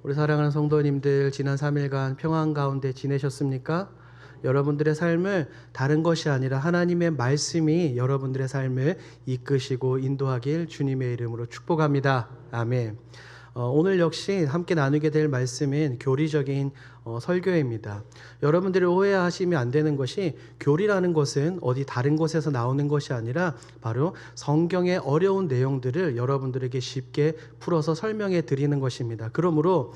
우리 사랑하는 성도님들, 지난 3일간 평안 가운데 지내셨습니까? 여러분들의 삶을 다른 것이 아니라 하나님의 말씀이 여러분들의 삶을 이끄시고 인도하길 주님의 이름으로 축복합니다. 아멘. 오늘 역시 함께 나누게 될 말씀은 교리적인 설교입니다. 여러분들이 오해하시면 안 되는 것이, 교리라는 것은 어디 다른 곳에서 나오는 것이 아니라 바로 성경의 어려운 내용들을 여러분들에게 쉽게 풀어서 설명해 드리는 것입니다. 그러므로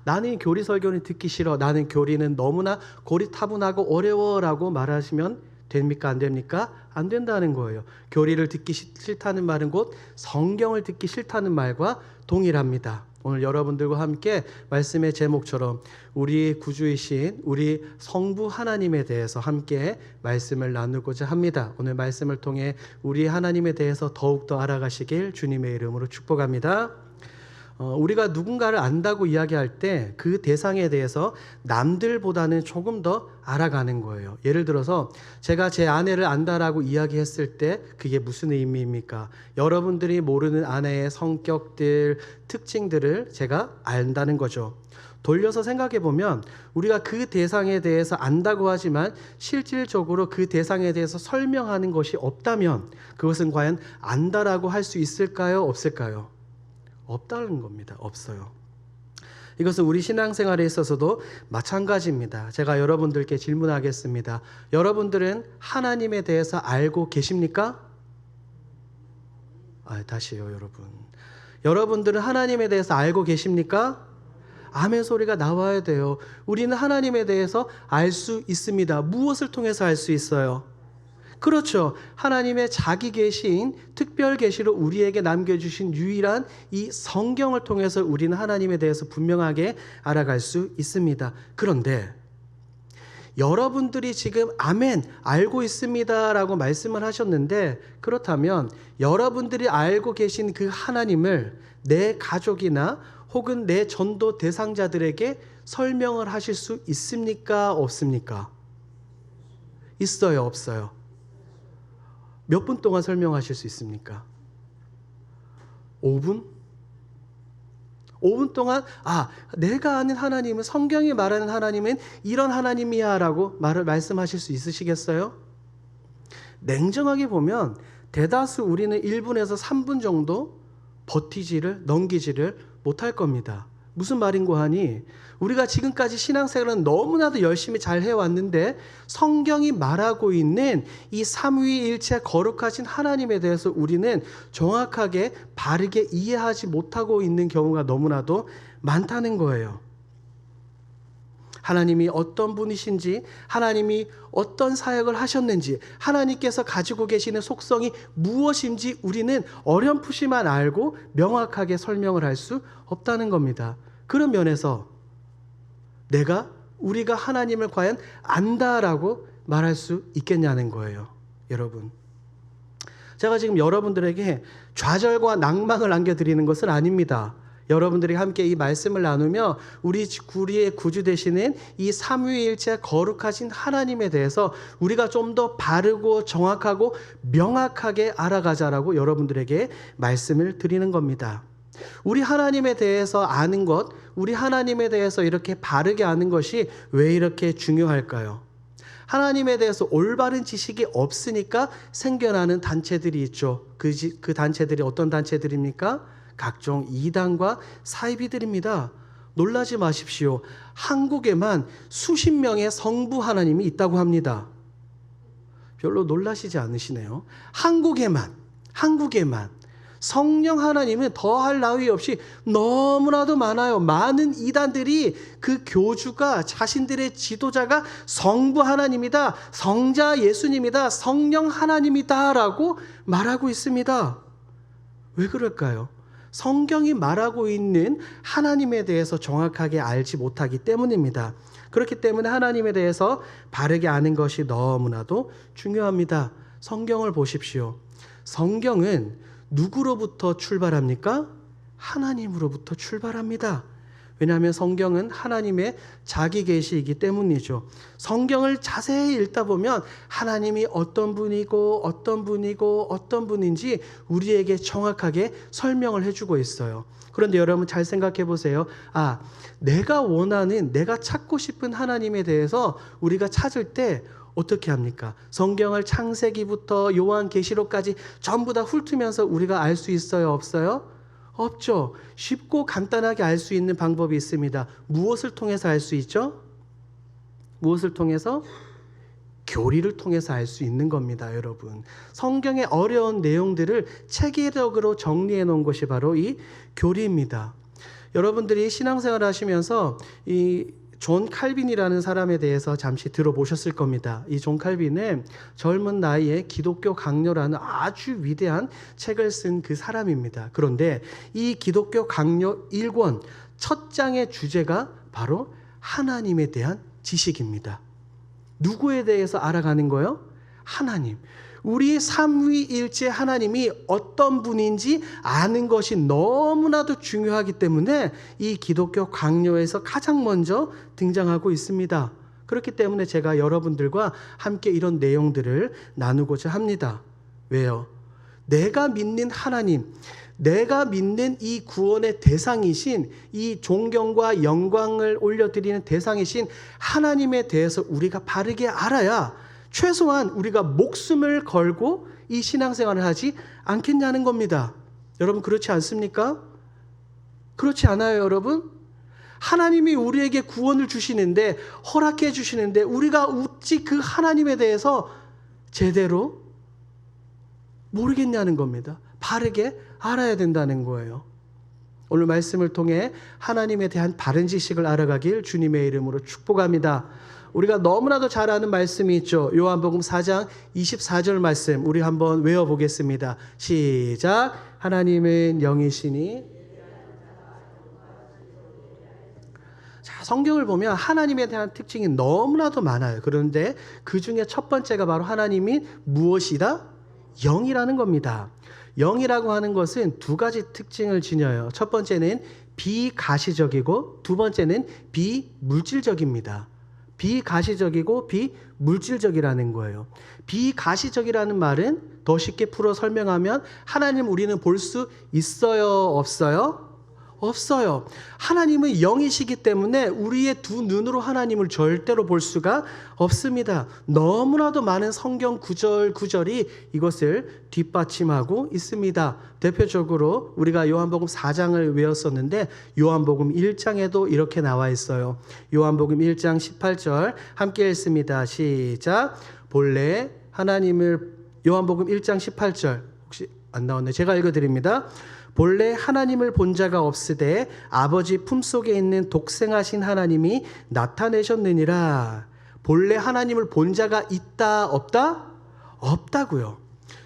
나는 교리 설교는 듣기 싫어, 나는 교리는 너무나 고리타분하고 어려워라고 말하시면 됩니까? 안 됩니까? 안 된다는 거예요. 교리를 듣기 싫다는 말은 곧 성경을 듣기 싫다는 말과 동일합니다. 오늘 여러분들과 함께 말씀의 제목처럼 우리 구주이신 우리 성부 하나님에 대해서 함께 말씀을 나누고자 합니다. 오늘 말씀을 통해 우리 하나님에 대해서 더욱더 알아가시길 주님의 이름으로 축복합니다. 우리가 누군가를 안다고 이야기할 때 그 대상에 대해서 남들보다는 조금 더 알아가는 거예요. 예를 들어서 제가 제 아내를 안다라고 이야기했을 때 그게 무슨 의미입니까? 여러분들이 모르는 아내의 성격들, 특징들을 제가 안다는 거죠. 돌려서 생각해 보면 우리가 그 대상에 대해서 안다고 하지만 실질적으로 그 대상에 대해서 설명하는 것이 없다면 그것은 과연 안다라고 할 수 있을까요? 없을까요? 없다는 겁니다. 없어요. 이것은 우리 신앙생활에 있어서도 마찬가지입니다. 제가 여러분들께 질문하겠습니다. 여러분들은 하나님에 대해서 알고 계십니까? 다시요, 여러분. 여러분들은 하나님에 대해서 알고 계십니까? 아멘 소리가 나와야 돼요. 우리는 하나님에 대해서 알 수 있습니다. 무엇을 통해서 알 수 있어요? 그렇죠. 하나님의 자기 계신 특별 계시로 우리에게 남겨주신 유일한 이 성경을 통해서 우리는 하나님에 대해서 분명하게 알아갈 수 있습니다. 그런데 여러분들이 지금 아멘 알고 있습니다 라고 말씀을 하셨는데, 그렇다면 여러분들이 알고 계신 그 하나님을 내 가족이나 혹은 내 전도 대상자들에게 설명을 하실 수 있습니까? 없습니까? 있어요? 없어요? 몇 분 동안 설명하실 수 있습니까? 5분? 5분 동안 내가 아는 하나님은, 성경이 말하는 하나님은 이런 하나님이야 라고 말씀하실 수 있으시겠어요? 냉정하게 보면 대다수 우리는 1분에서 3분 정도 넘기지를 못할 겁니다. 무슨 말인고 하니, 우리가 지금까지 신앙생활은 너무나도 열심히 잘 해왔는데 성경이 말하고 있는 이 삼위일체 거룩하신 하나님에 대해서 우리는 정확하게 바르게 이해하지 못하고 있는 경우가 너무나도 많다는 거예요. 하나님이 어떤 분이신지, 하나님이 어떤 사역을 하셨는지, 하나님께서 가지고 계시는 속성이 무엇인지 우리는 어렴풋이만 알고 명확하게 설명을 할 수 없다는 겁니다. 그런 면에서 우리가 하나님을 과연 안다라고 말할 수 있겠냐는 거예요. 여러분, 제가 지금 여러분들에게 좌절과 낭망을 안겨드리는 것은 아닙니다. 여러분들이 함께 이 말씀을 나누며 우리의 구주 되시는 이 삼위일체 거룩하신 하나님에 대해서 우리가 좀 더 바르고 정확하고 명확하게 알아가자라고 여러분들에게 말씀을 드리는 겁니다. 우리 하나님에 대해서 아는 것, 우리 하나님에 대해서 이렇게 바르게 아는 것이 왜 이렇게 중요할까요? 하나님에 대해서 올바른 지식이 없으니까 생겨나는 단체들이 있죠. 그 단체들이 어떤 단체들입니까? 각종 이단과 사이비들입니다. 놀라지 마십시오. 한국에만 수십 명의 성부 하나님이 있다고 합니다. 별로 놀라시지 않으시네요. 한국에만 성령 하나님은 더할 나위 없이 너무나도 많아요. 많은 이단들이 그 교주가, 자신들의 지도자가 성부 하나님이다, 성자 예수님이다, 성령 하나님이다 라고 말하고 있습니다. 왜 그럴까요? 성경이 말하고 있는 하나님에 대해서 정확하게 알지 못하기 때문입니다. 그렇기 때문에 하나님에 대해서 바르게 아는 것이 너무나도 중요합니다. 성경을 보십시오. 성경은 누구로부터 출발합니까? 하나님으로부터 출발합니다. 왜냐하면 성경은 하나님의 자기 계시이기 때문이죠. 성경을 자세히 읽다 보면 하나님이 어떤 분이고 어떤 분이고 어떤 분인지 우리에게 정확하게 설명을 해주고 있어요. 그런데 여러분 잘 생각해 보세요. 내가 원하는, 내가 찾고 싶은 하나님에 대해서 우리가 찾을 때 어떻게 합니까? 성경을 창세기부터 요한계시록까지 전부 다 훑으면서 우리가 알 수 있어요? 없어요? 없죠. 쉽고 간단하게 알 수 있는 방법이 있습니다. 무엇을 통해서 알 수 있죠? 무엇을 통해서? 교리를 통해서 알 수 있는 겁니다, 여러분. 성경의 어려운 내용들을 체계적으로 정리해 놓은 것이 바로 이 교리입니다. 여러분들이 신앙생활 하시면서 이 존 칼빈이라는 사람에 대해서 잠시 들어보셨을 겁니다. 이 존 칼빈은 젊은 나이에 기독교 강요라는 아주 위대한 책을 쓴 그 사람입니다. 그런데 이 기독교 강요 1권 첫 장의 주제가 바로 하나님에 대한 지식입니다. 누구에 대해서 알아가는 거예요? 하나님. 우리 삼위일체 하나님이 어떤 분인지 아는 것이 너무나도 중요하기 때문에 이 기독교 강요에서 가장 먼저 등장하고 있습니다. 그렇기 때문에 제가 여러분들과 함께 이런 내용들을 나누고자 합니다. 왜요? 내가 믿는 하나님, 내가 믿는 이 구원의 대상이신, 이 존경과 영광을 올려드리는 대상이신 하나님에 대해서 우리가 바르게 알아야 최소한 우리가 목숨을 걸고 이 신앙생활을 하지 않겠냐는 겁니다. 여러분 그렇지 않습니까? 그렇지 않아요, 여러분? 하나님이 우리에게 구원을 주시는데, 허락해 주시는데 우리가 어찌 그 하나님에 대해서 제대로 모르겠냐는 겁니다. 바르게 알아야 된다는 거예요. 오늘 말씀을 통해 하나님에 대한 바른 지식을 알아가길 주님의 이름으로 축복합니다. 우리가 너무나도 잘 아는 말씀이 있죠. 요한복음 4장 24절 말씀 우리 한번 외워보겠습니다. 시작. 하나님은 영이시니. 자, 성경을 보면 하나님에 대한 특징이 너무나도 많아요. 그런데 그 중에 첫 번째가 바로 하나님이 무엇이다? 영이라는 겁니다. 영이라고 하는 것은 두 가지 특징을 지녀요. 첫 번째는 비가시적이고 두 번째는 비물질적입니다. 비가시적이고 비물질적이라는 거예요. 비가시적이라는 말은 더 쉽게 풀어 설명하면 하나님 우리는 볼 수 있어요? 없어요? 없어요. 하나님은 영이시기 때문에 우리의 두 눈으로 하나님을 절대로 볼 수가 없습니다. 너무나도 많은 성경 구절이 이것을 뒷받침하고 있습니다. 대표적으로 우리가 요한복음 4장을 외웠었는데 요한복음 1장에도 이렇게 나와 있어요. 요한복음 1장 18절 함께 읽습니다. 시작. 본래 하나님을, 요한복음 1장 18절 혹시 안 나왔네. 제가 읽어드립니다. 본래 하나님을 본 자가 없으되 아버지 품속에 있는 독생하신 하나님이 나타내셨느니라. 본래 하나님을 본 자가 있다 없다? 없다고요.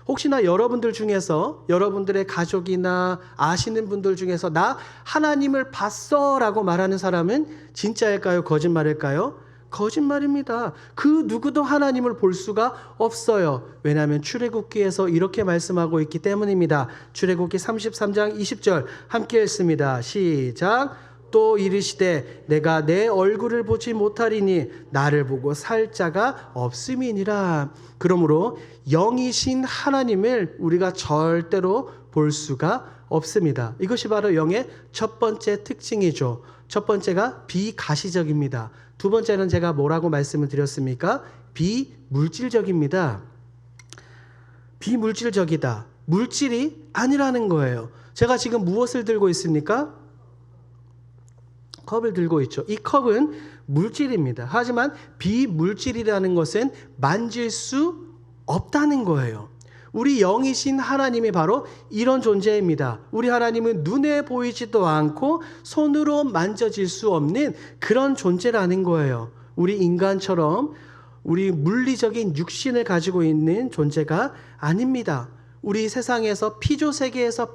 혹시나 여러분들 중에서 여러분들의 가족이나 아시는 분들 중에서 나 하나님을 봤어 라고 말하는 사람은 진짜일까요? 거짓말일까요? 거짓말입니다. 그 누구도 하나님을 볼 수가 없어요. 왜냐하면 출애굽기에서 이렇게 말씀하고 있기 때문입니다. 출애굽기 33장 20절 함께 읽습니다. 시작. 또 이르시되 내가 내 얼굴을 보지 못하리니 나를 보고 살 자가 없음이니라. 그러므로 영이신 하나님을 우리가 절대로 볼 수가 없습니다. 이것이 바로 영의 첫 번째 특징이죠. 첫 번째가 비가시적입니다. 두 번째는 제가 뭐라고 말씀을 드렸습니까? 비물질적입니다. 비물질적이다. 물질이 아니라는 거예요. 제가 지금 무엇을 들고 있습니까? 컵을 들고 있죠. 이 컵은 물질입니다. 하지만 비물질이라는 것은 만질 수 없다는 거예요. 우리 영이신 하나님이 바로 이런 존재입니다. 우리 하나님은 눈에 보이지도 않고 손으로 만져질 수 없는 그런 존재라는 거예요. 우리 인간처럼 우리 물리적인 육신을 가지고 있는 존재가 아닙니다. 우리 세상에서 피조 세계에서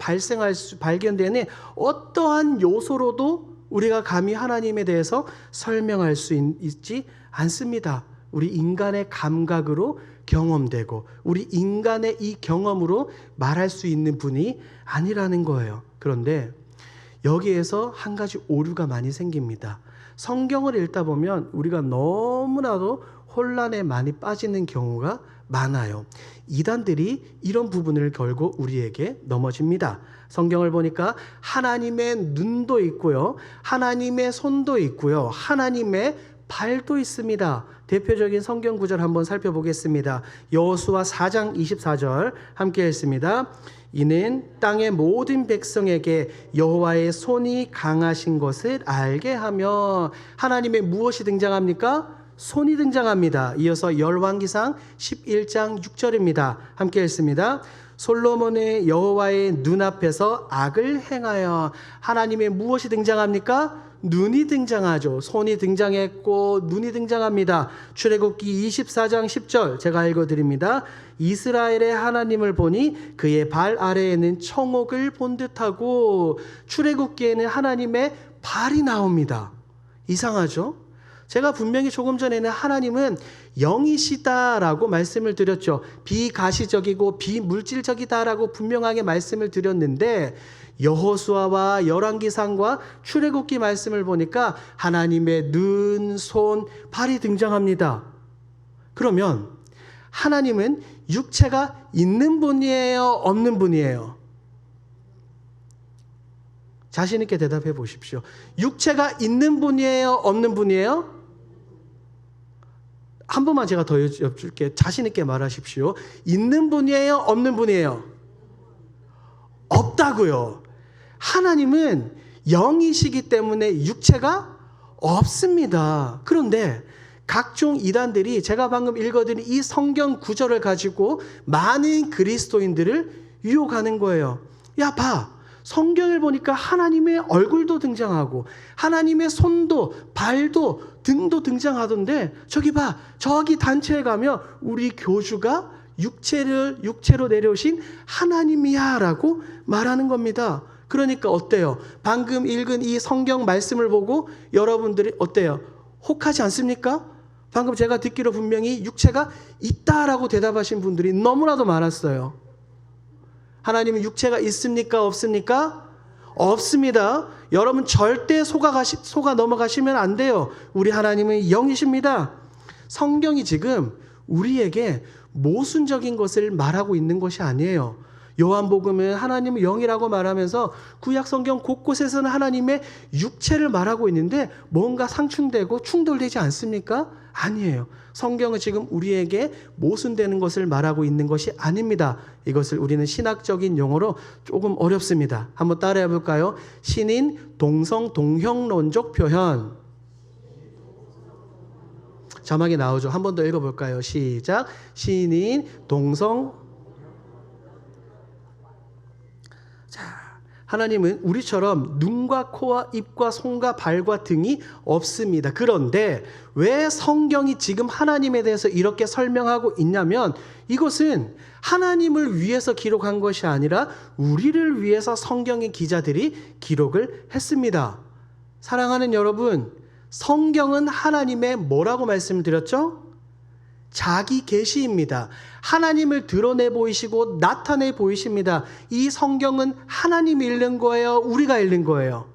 발견되는 어떠한 요소로도 우리가 감히 하나님에 대해서 설명할 수 있지 않습니다. 우리 인간의 감각으로 경험되고 우리 인간의 이 경험으로 말할 수 있는 분이 아니라는 거예요. 그런데 여기에서 한 가지 오류가 많이 생깁니다. 성경을 읽다 보면 우리가 너무나도 혼란에 많이 빠지는 경우가 많아요. 이단들이 이런 부분을 걸고 우리에게 넘어집니다. 성경을 보니까 하나님의 눈도 있고요, 하나님의 손도 있고요, 하나님의 발도 있습니다. 대표적인 성경 구절 한번 살펴보겠습니다. 여호수아 4장 24절 함께 읽습니다. 이는 땅의 모든 백성에게 여호와의 손이 강하신 것을 알게 하며, 하나님의 무엇이 등장합니까? 손이 등장합니다. 이어서 열왕기상 11장 6절입니다. 함께 읽습니다. 솔로몬의 여호와의 눈앞에서 악을 행하여, 하나님의 무엇이 등장합니까? 눈이 등장하죠. 손이 등장했고 눈이 등장합니다. 출애굽기 24장 10절 제가 읽어드립니다. 이스라엘의 하나님을 보니 그의 발 아래에는 청옥을 본 듯하고, 출애굽기에는 하나님의 발이 나옵니다. 이상하죠? 제가 분명히 조금 전에는 하나님은 영이시다라고 말씀을 드렸죠. 비가시적이고 비물질적이다라고 분명하게 말씀을 드렸는데, 여호수아와 열왕기상과 출애굽기 말씀을 보니까 하나님의 눈, 손, 발이 등장합니다. 그러면 하나님은 육체가 있는 분이에요, 없는 분이에요? 자신 있게 대답해 보십시오. 육체가 있는 분이에요, 없는 분이에요? 한 번만 제가 더 여쭐게요. 자신 있게 말하십시오. 있는 분이에요, 없는 분이에요? 없다고요. 하나님은 영이시기 때문에 육체가 없습니다. 그런데 각종 이단들이 제가 방금 읽어드린 이 성경 구절을 가지고 많은 그리스도인들을 유혹하는 거예요. 야, 봐. 성경을 보니까 하나님의 얼굴도 등장하고 하나님의 손도 발도 등도 등장하던데, 저기 봐, 저기 단체에 가면 우리 교주가 육체로 내려오신 하나님이야 라고 말하는 겁니다. 그러니까 어때요? 방금 읽은 이 성경 말씀을 보고 여러분들이 어때요? 혹하지 않습니까? 방금 제가 듣기로 분명히 육체가 있다라고 대답하신 분들이 너무나도 많았어요. 하나님은 육체가 있습니까? 없습니까? 없습니다. 여러분 절대 속아 넘어가시면 안 돼요. 우리 하나님은 영이십니다. 성경이 지금 우리에게 모순적인 것을 말하고 있는 것이 아니에요. 요한복음은 하나님은 영이라고 말하면서 구약 성경 곳곳에서는 하나님의 육체를 말하고 있는데 뭔가 상충되고 충돌되지 않습니까? 아니에요. 성경은 지금 우리에게 모순되는 것을 말하고 있는 것이 아닙니다. 이것을 우리는 신학적인 용어로 조금 어렵습니다. 한번 따라해 볼까요? 신인 동성 동형론적 표현. 자막이 나오죠. 한 번 더 읽어볼까요? 시작. 신인 동성. 하나님은 우리처럼 눈과 코와 입과 손과 발과 등이 없습니다. 그런데 왜 성경이 지금 하나님에 대해서 이렇게 설명하고 있냐면, 이것은 하나님을 위해서 기록한 것이 아니라 우리를 위해서 성경의 기자들이 기록을 했습니다. 사랑하는 여러분, 성경은 하나님의 뭐라고 말씀을 드렸죠? 자기 계시입니다. 하나님을 드러내 보이시고 나타내 보이십니다. 이 성경은 하나님이 읽는 거예요? 우리가 읽는 거예요?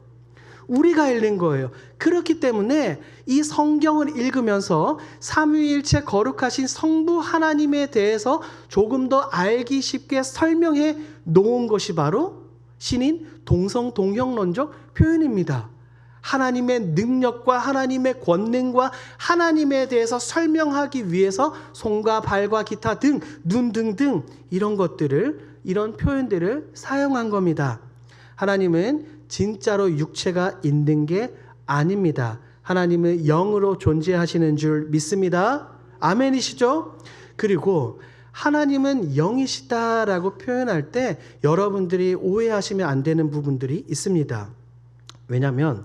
우리가 읽는 거예요. 그렇기 때문에 이 성경을 읽으면서 삼위일체 거룩하신 성부 하나님에 대해서 조금 더 알기 쉽게 설명해 놓은 것이 바로 신인 동성 동형론적 표현입니다. 하나님의 능력과 하나님의 권능과 하나님에 대해서 설명하기 위해서 손과 발과 기타 등, 눈 등등 이런 것들을, 이런 표현들을 사용한 겁니다. 하나님은 진짜로 육체가 있는 게 아닙니다. 하나님은 영으로 존재하시는 줄 믿습니다. 아멘이시죠? 그리고 하나님은 영이시다라고 표현할 때 여러분들이 오해하시면 안 되는 부분들이 있습니다. 왜냐하면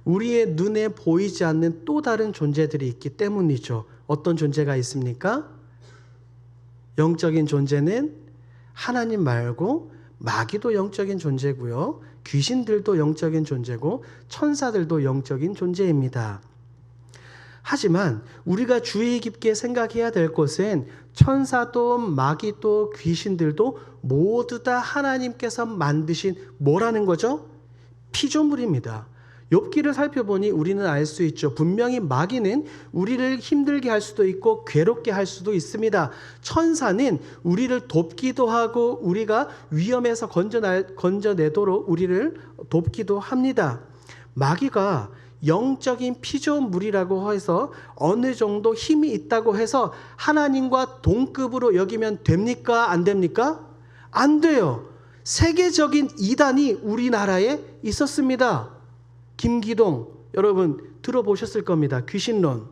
우리의 눈에 보이지 않는 또 다른 존재들이 있기 때문이죠. 어떤 존재가 있습니까? 영적인 존재는 하나님 말고 마귀도 영적인 존재고요, 귀신들도 영적인 존재고 천사들도 영적인 존재입니다. 하지만 우리가 주의 깊게 생각해야 될 것은 천사도 마귀도 귀신들도 모두 다 하나님께서 만드신 뭐라는 거죠? 피조물입니다. 욥기를 살펴보니 우리는 알 수 있죠. 분명히 마귀는 우리를 힘들게 할 수도 있고 괴롭게 할 수도 있습니다. 천사는 우리를 돕기도 하고 우리가 위험에서 건져내도록 우리를 돕기도 합니다. 마귀가 영적인 피조물이라고 해서 어느 정도 힘이 있다고 해서 하나님과 동급으로 여기면 됩니까? 안 됩니까? 안 돼요. 세계적인 이단이 우리나라에 있었습니다. 김기동 여러분 들어보셨을 겁니다. 귀신론.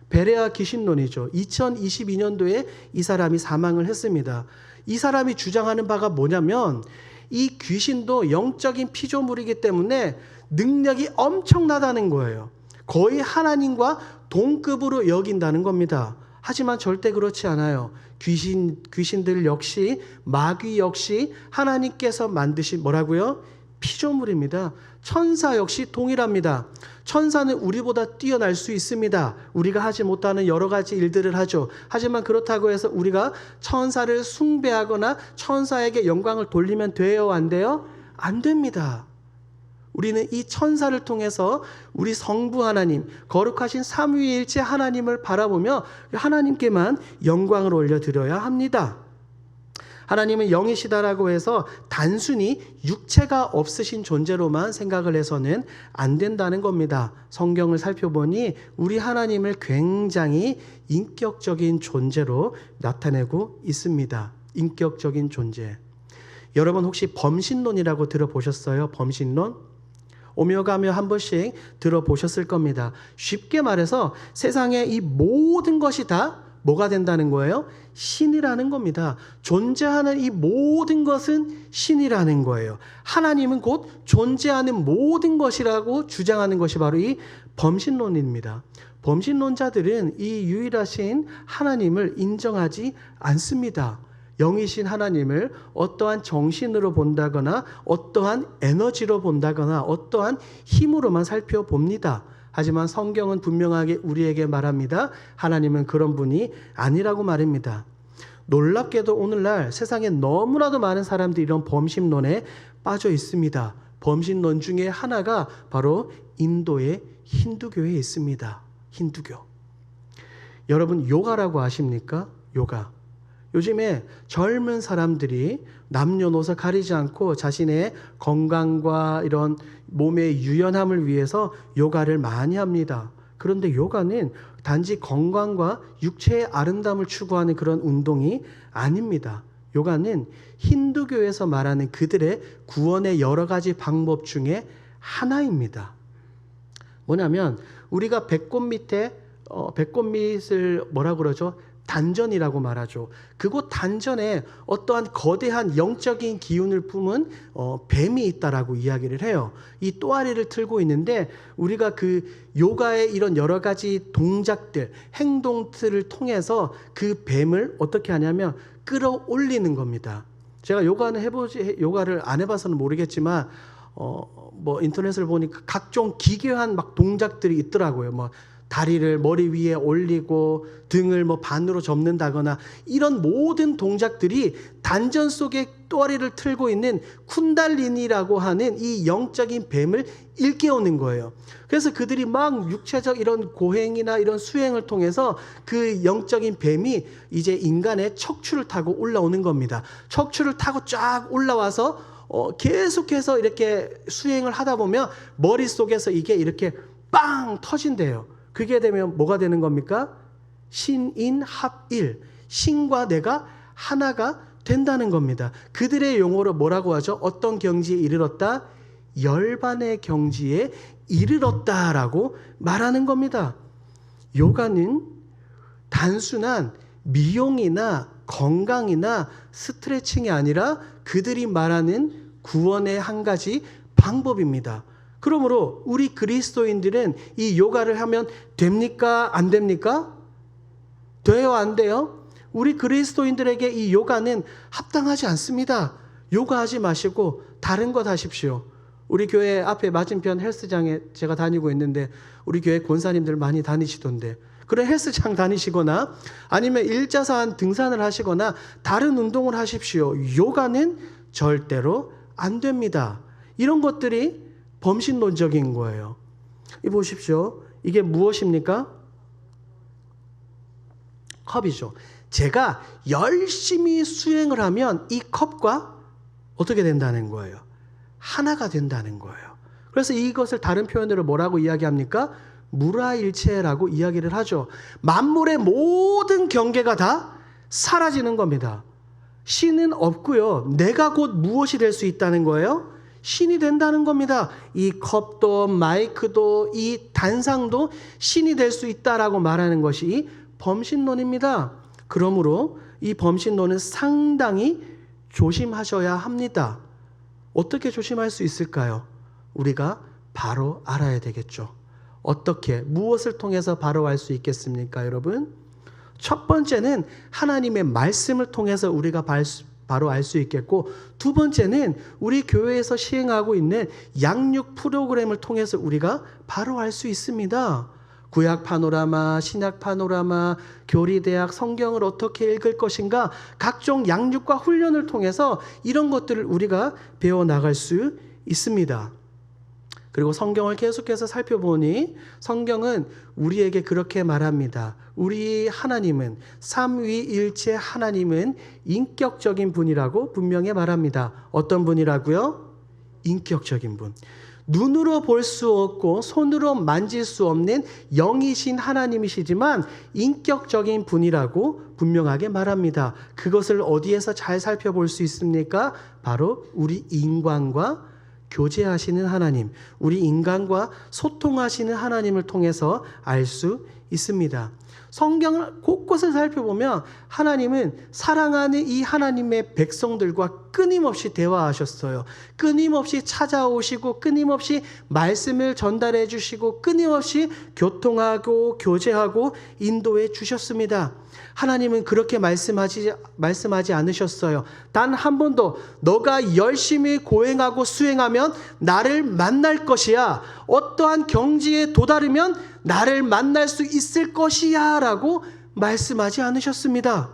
베레아 귀신론이죠. 2022년도에 이 사람이 사망을 했습니다. 이 사람이 주장하는 바가 뭐냐면 이 귀신도 영적인 피조물이기 때문에 능력이 엄청나다는 거예요. 거의 하나님과 동급으로 여긴다는 겁니다. 하지만 절대 그렇지 않아요. 귀신들 역시 마귀 역시 하나님께서 만드신 뭐라고요? 피조물입니다. 천사 역시 동일합니다. 천사는 우리보다 뛰어날 수 있습니다. 우리가 하지 못하는 여러 가지 일들을 하죠. 하지만 그렇다고 해서 우리가 천사를 숭배하거나 천사에게 영광을 돌리면 돼요? 안 돼요? 안 됩니다. 우리는 이 천사를 통해서 우리 성부 하나님, 거룩하신 삼위일체 하나님을 바라보며 하나님께만 영광을 올려드려야 합니다. 하나님은 영이시다라고 해서 단순히 육체가 없으신 존재로만 생각을 해서는 안 된다는 겁니다. 성경을 살펴보니 우리 하나님을 굉장히 인격적인 존재로 나타내고 있습니다. 인격적인 존재. 여러분 혹시 범신론이라고 들어보셨어요? 범신론? 오며 가며 한 번씩 들어보셨을 겁니다. 쉽게 말해서 세상의 이 모든 것이 다 뭐가 된다는 거예요? 신이라는 겁니다. 존재하는 이 모든 것은 신이라는 거예요. 하나님은 곧 존재하는 모든 것이라고 주장하는 것이 바로 이 범신론입니다. 범신론자들은 이 유일하신 하나님을 인정하지 않습니다. 영이신 하나님을 어떠한 정신으로 본다거나 어떠한 에너지로 본다거나 어떠한 힘으로만 살펴봅니다. 하지만 성경은 분명하게 우리에게 말합니다. 하나님은 그런 분이 아니라고 말입니다. 놀랍게도 오늘날 세상에 너무나도 많은 사람들이 이런 범신론에 빠져 있습니다. 범신론 중에 하나가 바로 인도의 힌두교에 있습니다. 힌두교. 여러분 요가라고 아십니까? 요가. 요즘에 젊은 사람들이 남녀노소 가리지 않고 자신의 건강과 이런 몸의 유연함을 위해서 요가를 많이 합니다. 그런데 요가는 단지 건강과 육체의 아름다움을 추구하는 그런 운동이 아닙니다. 요가는 힌두교에서 말하는 그들의 구원의 여러 가지 방법 중에 하나입니다. 뭐냐면 우리가 배꼽 밑을 뭐라 그러죠? 단전이라고 말하죠. 그곳 단전에 어떠한 거대한 영적인 기운을 품은 뱀이 있다라고 이야기를 해요. 이 또아리를 틀고 있는데 우리가 그 요가의 이런 여러 가지 동작들, 행동들을 통해서 그 뱀을 어떻게 하냐면 끌어올리는 겁니다. 제가 요가를 안 해봐서는 모르겠지만 뭐 인터넷을 보니까 각종 기괴한 막 동작들이 있더라고요. 뭐 다리를 머리 위에 올리고 등을 뭐 반으로 접는다거나 이런 모든 동작들이 단전 속에 또아리를 틀고 있는 쿤달리니라고 하는 이 영적인 뱀을 일깨우는 거예요. 그래서 그들이 막 육체적 이런 고행이나 이런 수행을 통해서 그 영적인 뱀이 이제 인간의 척추를 타고 올라오는 겁니다. 척추를 타고 쫙 올라와서 계속해서 이렇게 수행을 하다 보면 머릿속에서 이게 이렇게 빵 터진대요. 그게 되면 뭐가 되는 겁니까? 신인합일. 신과 내가 하나가 된다는 겁니다. 그들의 용어로 뭐라고 하죠? 어떤 경지에 이르렀다? 열반의 경지에 이르렀다라고 말하는 겁니다. 요가는 단순한 미용이나 건강이나 스트레칭이 아니라 그들이 말하는 구원의 한 가지 방법입니다. 그러므로 우리 그리스도인들은 이 요가를 하면 됩니까? 안 됩니까? 돼요? 안 돼요? 우리 그리스도인들에게 이 요가는 합당하지 않습니다. 요가하지 마시고 다른 것 하십시오. 우리 교회 앞에 맞은편 헬스장에 제가 다니고 있는데 우리 교회 권사님들 많이 다니시던데 그런 헬스장 다니시거나 아니면 일자산 등산을 하시거나 다른 운동을 하십시오. 요가는 절대로 안 됩니다. 이런 것들이 범신론적인 거예요. 이 보십시오. 이게 무엇입니까? 컵이죠. 제가 열심히 수행을 하면 이 컵과 어떻게 된다는 거예요? 하나가 된다는 거예요. 그래서 이것을 다른 표현으로 뭐라고 이야기합니까? 무라일체라고 이야기를 하죠. 만물의 모든 경계가 다 사라지는 겁니다. 신은 없고요. 내가 곧 무엇이 될 수 있다는 거예요? 신이 된다는 겁니다. 이 컵도 마이크도 이 단상도 신이 될 수 있다라고 말하는 것이 범신론입니다. 그러므로 이 범신론은 상당히 조심하셔야 합니다. 어떻게 조심할 수 있을까요? 우리가 바로 알아야 되겠죠. 어떻게, 무엇을 통해서 바로 알 수 있겠습니까, 여러분? 첫 번째는 하나님의 말씀을 통해서 우리가 바로 알 수 있겠고, 두 번째는 우리 교회에서 시행하고 있는 양육 프로그램을 통해서 우리가 바로 알 수 있습니다. 구약 파노라마, 신약 파노라마, 교리대학, 성경을 어떻게 읽을 것인가, 각종 양육과 훈련을 통해서 이런 것들을 우리가 배워나갈 수 있습니다. 그리고 성경을 계속해서 살펴보니 성경은 우리에게 그렇게 말합니다. 우리 하나님은, 삼위일체 하나님은 인격적인 분이라고 분명히 말합니다. 어떤 분이라고요? 인격적인 분. 눈으로 볼 수 없고 손으로 만질 수 없는 영이신 하나님이시지만 인격적인 분이라고 분명하게 말합니다. 그것을 어디에서 잘 살펴볼 수 있습니까? 바로 우리 인간과 교제하시는 하나님, 우리 인간과 소통하시는 하나님을 통해서 알 수 있습니다. 성경을 곳곳을 살펴보면 하나님은 사랑하는 이 하나님의 백성들과 끊임없이 대화하셨어요. 끊임없이 찾아오시고 끊임없이 말씀을 전달해 주시고 끊임없이 교통하고 교제하고 인도해 주셨습니다. 하나님은 그렇게 말씀하지 않으셨어요. 단 한 번도 너가 열심히 고행하고 수행하면 나를 만날 것이야. 어떠한 경지에 도달하면 나를 만날 수 있을 것이야 라고 말씀하지 않으셨습니다.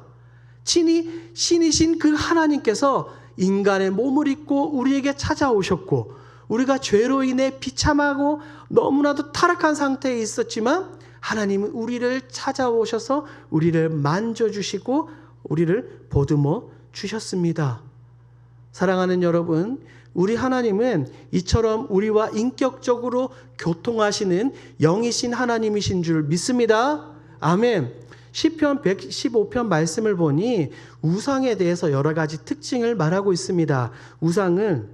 친히 신이신 그 하나님께서 인간의 몸을 입고 우리에게 찾아오셨고, 우리가 죄로 인해 비참하고 너무나도 타락한 상태에 있었지만 하나님은 우리를 찾아오셔서 우리를 만져주시고 우리를 보듬어 주셨습니다. 사랑하는 여러분, 우리 하나님은 이처럼 우리와 인격적으로 교통하시는 영이신 하나님이신 줄 믿습니다. 아멘. 시편 115편 말씀을 보니 우상에 대해서 여러 가지 특징을 말하고 있습니다. 우상은,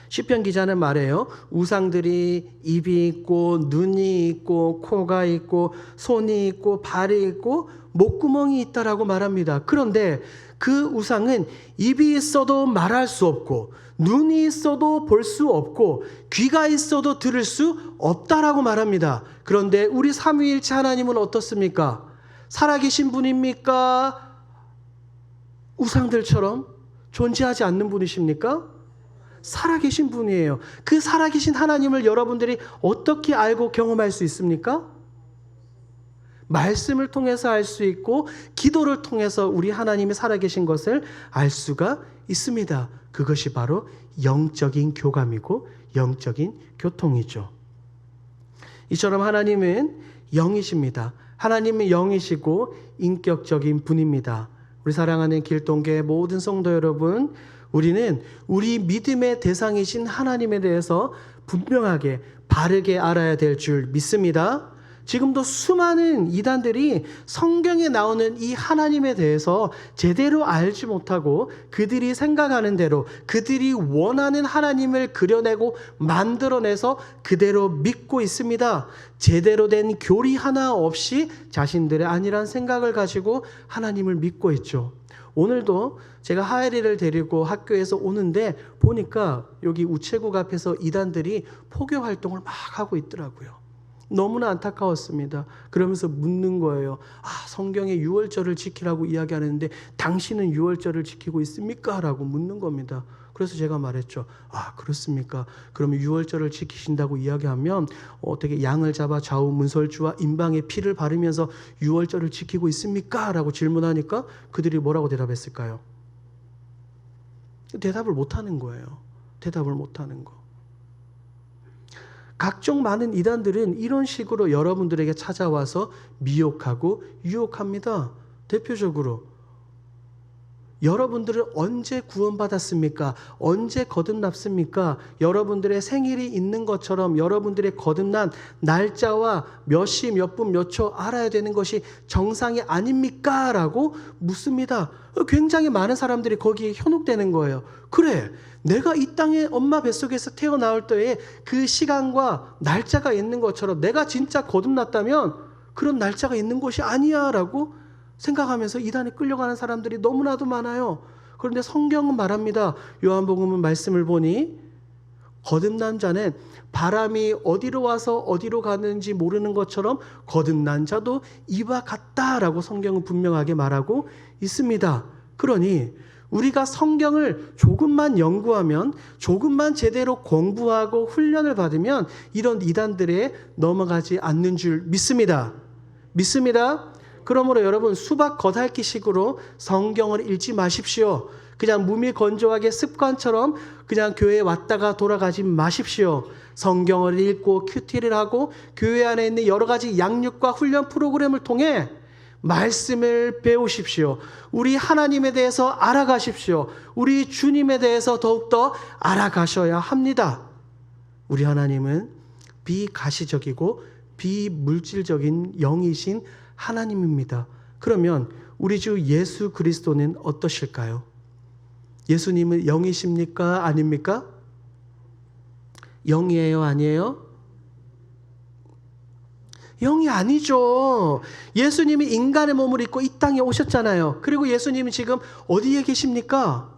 시편 기자는 말해요. 우상들이 입이 있고 눈이 있고 코가 있고 손이 있고 발이 있고 목구멍이 있다라고 말합니다. 그런데 그 우상은 입이 있어도 말할 수 없고 눈이 있어도 볼 수 없고 귀가 있어도 들을 수 없다라고 말합니다. 그런데 우리 삼위일체 하나님은 어떻습니까? 살아계신 분입니까? 우상들처럼 존재하지 않는 분이십니까? 살아계신 분이에요. 그 살아계신 하나님을 여러분들이 어떻게 알고 경험할 수 있습니까? 말씀을 통해서 알 수 있고 기도를 통해서 우리 하나님이 살아계신 것을 알 수가 있습니다. 그것이 바로 영적인 교감이고 영적인 교통이죠. 이처럼 하나님은 영이십니다. 하나님은 영이시고 인격적인 분입니다. 우리 사랑하는 길동교회 모든 성도 여러분, 우리는 우리 믿음의 대상이신 하나님에 대해서 분명하게 바르게 알아야 될 줄 믿습니다. 지금도 수많은 이단들이 성경에 나오는 이 하나님에 대해서 제대로 알지 못하고 그들이 생각하는 대로 그들이 원하는 하나님을 그려내고 만들어내서 그대로 믿고 있습니다. 제대로 된 교리 하나 없이 자신들의 아니란 생각을 가지고 하나님을 믿고 있죠. 오늘도 제가 하엘이를 데리고 학교에서 오는데 보니까 여기 우체국 앞에서 이단들이 포교 활동을 막 하고 있더라고요. 너무나 안타까웠습니다. 그러면서 묻는 거예요. 성경에 유월절을 지키라고 이야기하는데 당신은 유월절을 지키고 있습니까? 라고 묻는 겁니다. 그래서 제가 말했죠. 그렇습니까? 그러면 유월절을 지키신다고 이야기하면 어떻게 양을 잡아 좌우 문설주와 임방에 피를 바르면서 유월절을 지키고 있습니까? 라고 질문하니까 그들이 뭐라고 대답했을까요? 대답을 못하는 거예요. 대답을 못하는 거. 각종 많은 이단들은 이런 식으로 여러분들에게 찾아와서 미혹하고 유혹합니다. 대표적으로 여러분들은 언제 구원받았습니까? 언제 거듭났습니까? 여러분들의 생일이 있는 것처럼 여러분들의 거듭난 날짜와 몇 시, 몇 분, 몇 초 알아야 되는 것이 정상이 아닙니까? 라고 묻습니다. 굉장히 많은 사람들이 거기에 현혹되는 거예요. 그래, 내가 이 땅에 엄마 뱃속에서 태어나올 때에 그 시간과 날짜가 있는 것처럼 내가 진짜 거듭났다면 그런 날짜가 있는 것이 아니야 라고 생각하면서 이단에 끌려가는 사람들이 너무나도 많아요. 그런데 성경은 말합니다. 요한복음 말씀을 보니 거듭난 자는 바람이 어디로 와서 어디로 가는지 모르는 것처럼 거듭난 자도 이와 같다라고 성경은 분명하게 말하고 있습니다. 그러니 우리가 성경을 조금만 연구하면, 조금만 제대로 공부하고 훈련을 받으면 이런 이단들에 넘어가지 않는 줄 믿습니다. 그러므로 여러분, 수박 겉핥기식으로 성경을 읽지 마십시오. 그냥 무미건조하게 습관처럼 그냥 교회에 왔다가 돌아가지 마십시오. 성경을 읽고 큐티를 하고 교회 안에 있는 여러 가지 양육과 훈련 프로그램을 통해 말씀을 배우십시오. 우리 하나님에 대해서 알아가십시오. 우리 주님에 대해서 더욱더 알아가셔야 합니다. 우리 하나님은 비가시적이고 비물질적인 영이신 하나님입니다. 그러면 우리 주 예수 그리스도는 어떠실까요? 예수님은 영이십니까? 아닙니까? 영이에요? 아니에요? 영이 아니죠. 예수님이 인간의 몸을 입고 이 땅에 오셨잖아요. 그리고 예수님이 지금 어디에 계십니까?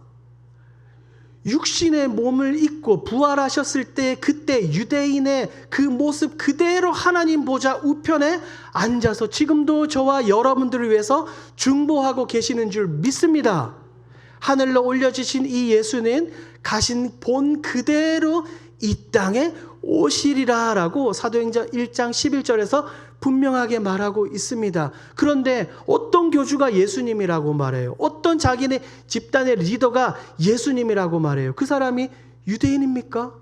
육신의 몸을 입고 부활하셨을 때 그때 유대인의 그 모습 그대로 하나님 보좌 우편에 앉아서 지금도 저와 여러분들을 위해서 중보하고 계시는 줄 믿습니다. 하늘로 올려지신 이 예수는 가신 본 그대로 이 땅에 오시리라 라고 사도행전 1장 11절에서 분명하게 말하고 있습니다. 그런데 어떤 교주가 예수님이라고 말해요? 어떤 자기네 집단의 리더가 예수님이라고 말해요? 그 사람이 유대인입니까?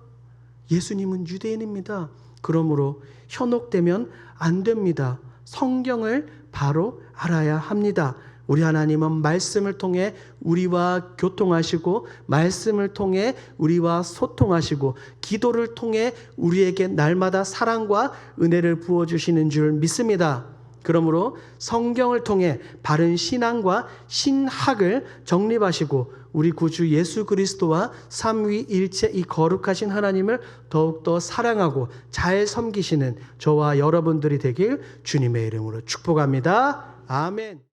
예수님은 유대인입니다. 그러므로 현혹되면 안 됩니다. 성경을 바로 알아야 합니다. 우리 하나님은 말씀을 통해 우리와 교통하시고 말씀을 통해 우리와 소통하시고 기도를 통해 우리에게 날마다 사랑과 은혜를 부어주시는 줄 믿습니다. 그러므로 성경을 통해 바른 신앙과 신학을 정립하시고 우리 구주 예수 그리스도와 삼위일체 이 거룩하신 하나님을 더욱더 사랑하고 잘 섬기시는 저와 여러분들이 되길 주님의 이름으로 축복합니다. 아멘.